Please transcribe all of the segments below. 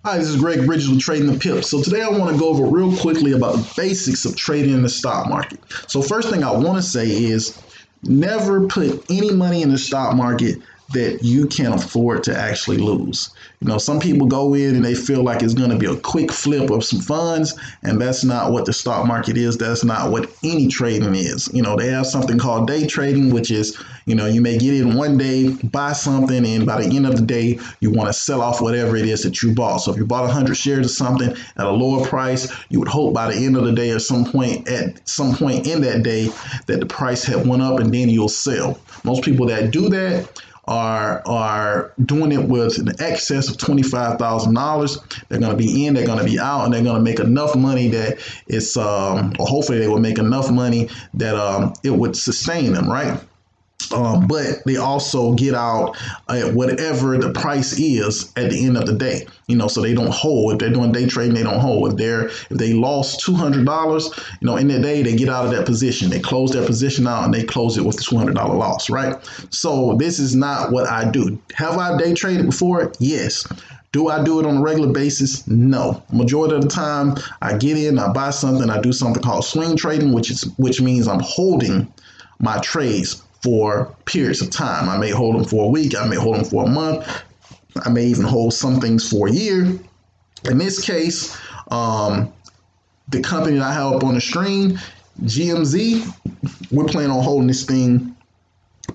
Hi, this is Greg Bridges with Trading the Pips. So today I want to go over real quickly about the basics of trading in the stock market. So first thing I want to say is never put any money in the stock market that you can't afford to actually lose. You know, some people go in and they feel like it's going to be a quick flip of some funds, and that's not what the stock market is. That's not what any trading is. You know, they have something called day trading, which is, you know, you may get in one day, buy something, and by the end of the day, you want to sell off whatever it is that you bought. So if you bought 100 shares of something at a lower price, you would hope by the end of the day or some point in that day that the price had went up, and then you'll sell. Most people that do that are doing it with an excess of $25,000. They're going to be in, they're going to be out, and they're going to make enough money that it's, or hopefully they will make enough money that it would sustain them, right? But they also get out at whatever the price is at the end of the day, you know, so they don't hold. If they're doing day trading, they don't hold. If they lost $200, you know, in that day, they get out of that position. They close their position out and they close it with the $200 loss, right? So this is not what I do. Have I day traded before? Yes. Do I do it on a regular basis? No. Majority of the time, I get in, I buy something, I do something called swing trading, which means I'm holding my trades for periods of time. I may hold them for a week, I may hold them for a month, I may even hold some things for a year. In this case, the company that I have up on the screen, GMZ, we're planning on holding this thing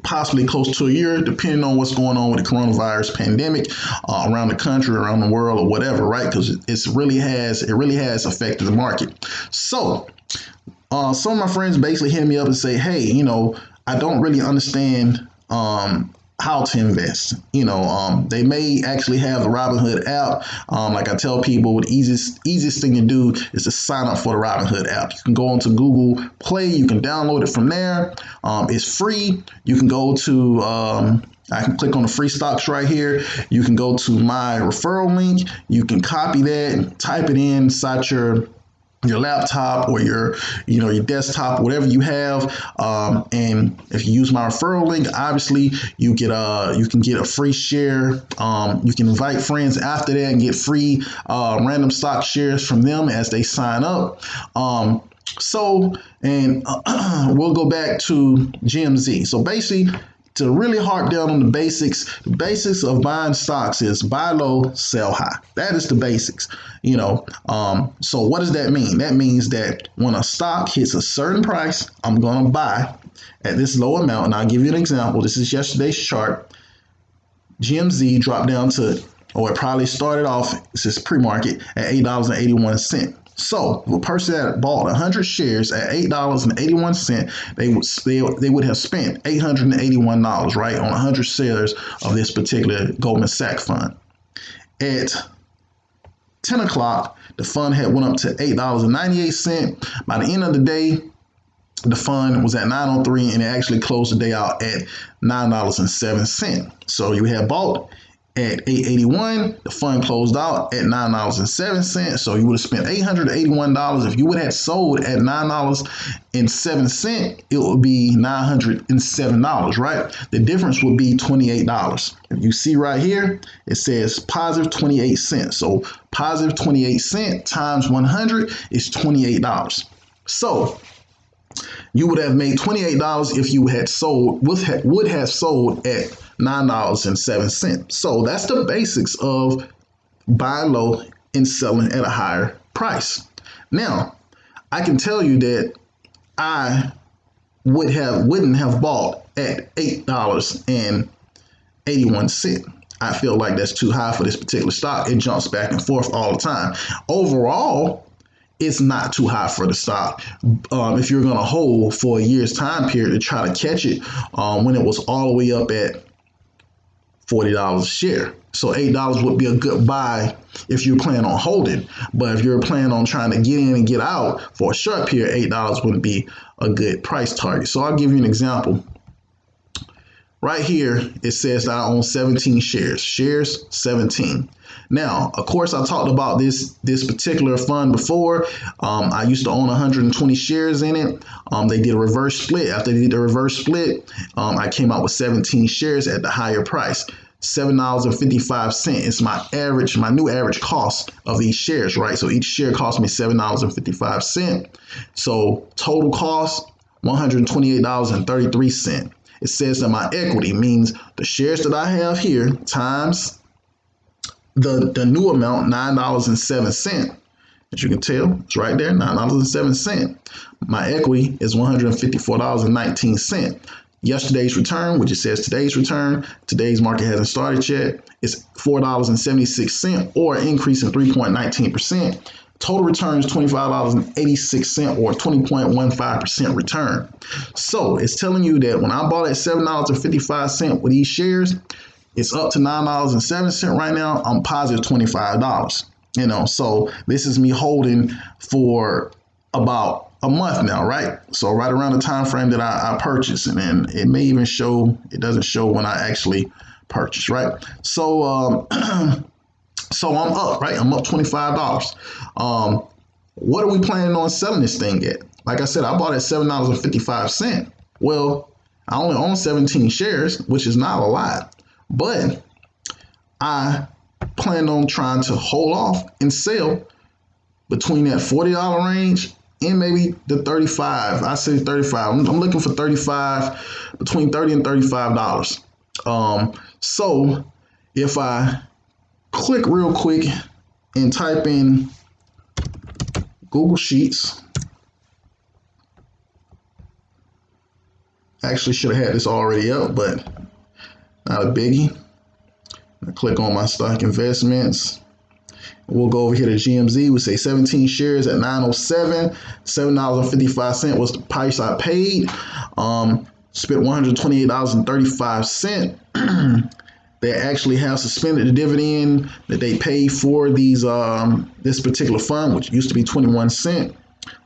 possibly close to a year, depending on what's going on with the coronavirus pandemic around the country, around the world, or whatever, right? Because it really has affected the market. So some of my friends basically hit me up and say, hey, you know, I don't really understand how to invest. You know, they may actually have the Robinhood app. Like I tell people, the easiest thing to do is to sign up for the Robinhood app. You can go onto Google Play. You can download it from there. It's free. You can go to I can click on the free stocks right here. You can go to my referral link. You can copy that, type it in inside your laptop or your desktop, whatever you have, and if you use my referral link, obviously you can get a free share. You can invite friends after that and get free random stock shares from them as they sign up. We'll go back to GMZ. So basically, to really harp down on the basics of buying stocks is buy low, sell high. That is the basics, you know. So what does that mean? That means that when a stock hits a certain price, I'm going to buy at this low amount. And I'll give you an example. This is yesterday's chart. GMZ dropped down to, or it probably started off, this is pre-market, at $8.81. So if a person that bought 100 shares at $8.81, they would have spent $881, right, on 100 shares of this particular Goldman Sachs fund. At 10 o'clock, the fund had went up to $8.98. By the end of the day, the fund was at 903 and it actually closed the day out at $9.07. So you had bought at $8.81, the fund closed out at $9.07. So you would have spent $881. If you would have sold at $9.07, it would be $907, right? The difference would be $28. If you see right here, it says positive 28 cents. So positive 28 cents times 100 is $28. So you would have made $28 if you had sold, would have sold at $9.07. So that's the basics of buying low and selling at a higher price. Now, I can tell you that I wouldn't have bought at $8.81. I feel like that's too high for this particular stock. It jumps back and forth all the time. Overall, it's not too high for the stock. If you're going to hold for a year's time period to try to catch it when it was all the way up at $40 a share. So $8 would be a good buy if you're planning on holding. But if you're planning on trying to get in and get out for a short period, $8 wouldn't be a good price target. So I'll give you an example. Right here, it says that I own 17 shares. Shares 17. Now, of course, I talked about this particular fund before. I used to own 120 shares in it. They did a reverse split. After they did the reverse split, I came out with 17 shares at the higher price. $7.55. It's my new average cost of these shares, right? So each share cost me $7.55. So total cost, $128.33. It says that my equity means the shares that I have here times the new amount, $9.07. As you can tell, it's right there, $9.07. My equity is $154.19. Yesterday's return, which it says today's return, today's market hasn't started yet, it's $4.76 or an increase in 3.19%. Total return is $25.86 or 20.15% return. So it's telling you that when I bought at $7.55 with these shares, it's up to $9.07 right now. I'm positive $25. So this is me holding for about a month now, right? So right around the time frame that I purchased, and then it may even show, it doesn't show when I actually purchased, right? So so I'm up, right? I'm up $25. What are we planning on selling this thing at? Like I said, I bought at $7.55. Well, I only own 17 shares, which is not a lot, but I plan on trying to hold off and sell between that $40 range and maybe the 35. I say 35. I'm looking for 35, between $30 and $35. So if I click real quick and type in Google Sheets, actually should have had this already up, but not a biggie. I click on my stock investments. We'll go over here to GMZ. We say 17 shares at $9.07. $7.55 was the price I paid. Spent $128.35. They actually have suspended the dividend that they paid for these this particular fund, which used to be 21 cents.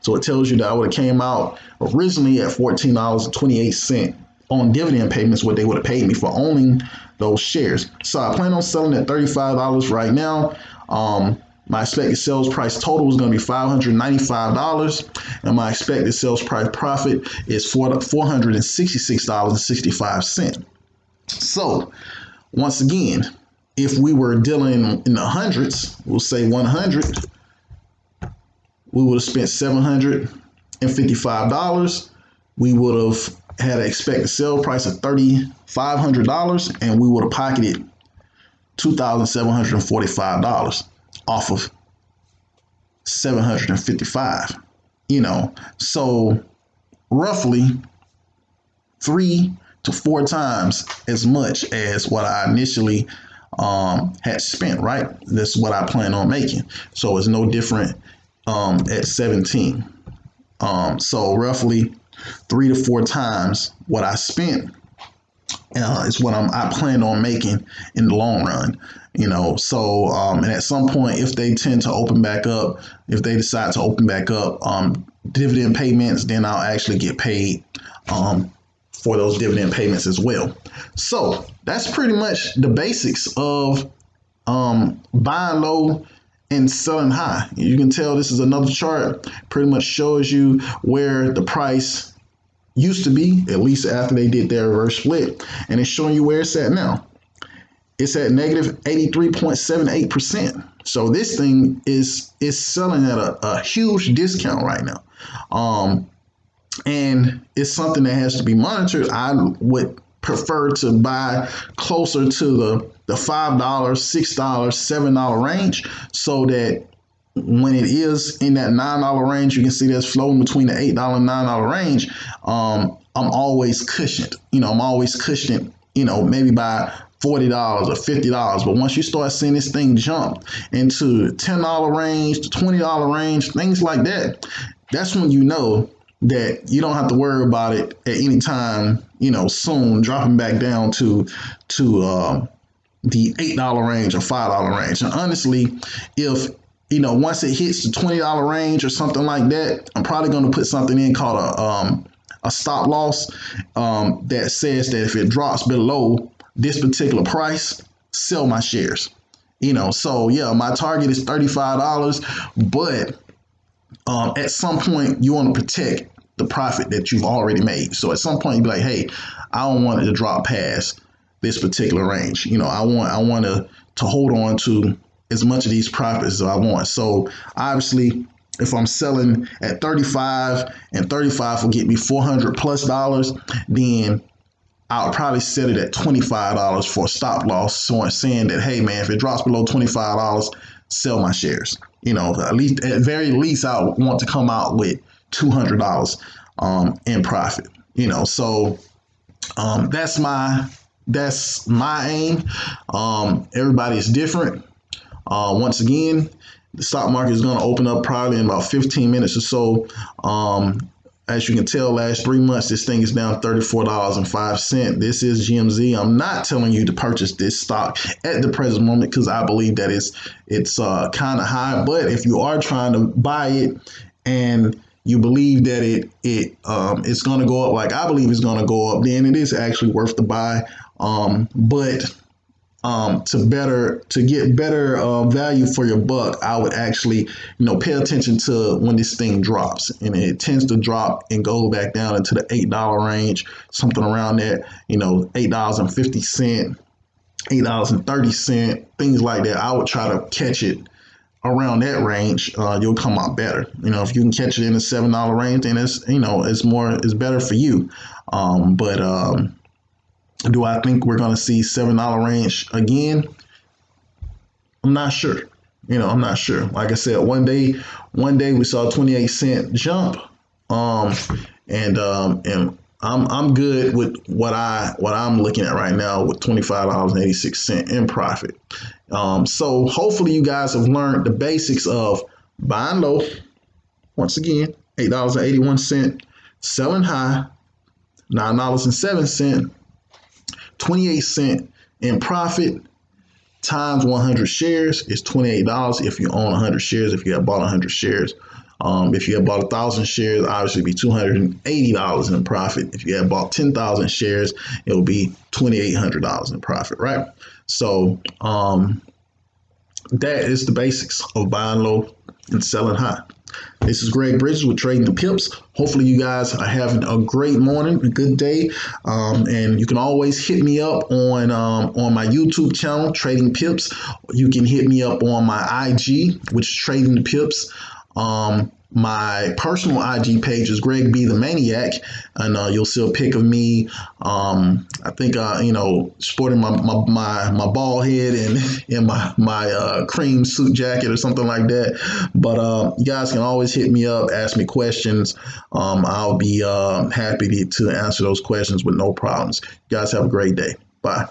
So it tells you that I would have came out originally at $14.28 on dividend payments, what they would have paid me for owning those shares. So I plan on selling at $35 right now. My expected sales price total is going to be $595, and my expected sales price profit is $466.65. So once again, if we were dealing in the hundreds, we'll say 100, we would have spent $755. We would have had an expected sale price of $3,500, and we would have pocketed $2,745 off of 755. So roughly 3 to 4 times as much as what I initially had spent, right? That's what I plan on making. So it's no different at 17. So roughly 3 to 4 times what I spent is what I plan on making in the long run. So and at some point, if they tend to open back up, if they decide to open back up dividend payments, then I'll actually get paid for those dividend payments as well. So that's pretty much the basics of buying low and selling high. You can tell this is another chart, pretty much shows you where the price used to be, at least after they did their reverse split, and it's showing you where it's at now. It's at negative 83.78%. So this thing is selling at a huge discount right now. And it's something that has to be monitored. I would prefer to buy closer to the $5, $6, $7 range, so that when it is in that $9 range, you can see that's floating between the $8 and $9 range. I'm always cushioned. I'm always cushioned, maybe by $40 or $50. But once you start seeing this thing jump into $10 range, the $20 range, things like that, that's when you know that you don't have to worry about it at any time, soon dropping back down to the $8 range or $5 range. And honestly, if once it hits the $20 range or something like that, I'm probably going to put something in called a stop loss that says that if it drops below this particular price, sell my shares. So yeah, my target is $35, but at some point you want to protect the profit that you've already made. So at some point you'd be like, hey, I don't want it to drop past this particular range. I want to hold on to as much of these profits as I want. So obviously, if I'm selling at 35 and 35 will get me $400+, then I'll probably set it at $25 for a stop loss. So saying that, hey man, if it drops below $25, sell my shares. At very least, I want to come out with $200 in profit. So that's my aim. Everybody is different. Once again, the stock market is going to open up probably in about 15 minutes or so. As you can tell, last 3 months, this thing is down $34.05. This is GMZ. I'm not telling you to purchase this stock at the present moment because I believe that it's kind of high. But if you are trying to buy it and you believe that it's going to go up like I believe it's going to go up, then it is actually worth the buy. But to get better value for your buck, I would actually, pay attention to when this thing drops, and it tends to drop and go back down into the $8 range, something around that, $8.50, $8.30, things like that. I would try to catch it around that range. You'll come out better. If you can catch it in the $7 range, then it's better for you. But do I think we're going to see $7 range again? I'm not sure. I'm not sure. Like I said, one day we saw a 28-cent jump, and I'm good with what I'm looking at right now with $25.86 in profit. So hopefully you guys have learned the basics of buying low. Once again, $8.81, selling high, $9.07. 28-cent in profit times 100 shares is $28 if you own 100 shares. If you have bought 100 shares, if you have bought 1,000 shares, obviously it'd be $280 in profit. If you have bought 10,000 shares, it will be $2,800 in profit, right? So that is the basics of buying low and selling high. This is Greg Bridges with Trading the Pips. Hopefully you guys are having a great morning, a good day. And you can always hit me up on my YouTube channel, Trading Pips. You can hit me up on my IG, which is Trading the Pips. My personal IG page is Greg B the Maniac, and you'll see a pic of me. I think sporting my bald head and my cream suit jacket or something like that. But you guys can always hit me up, ask me questions. I'll be happy to answer those questions with no problems. You guys have a great day. Bye.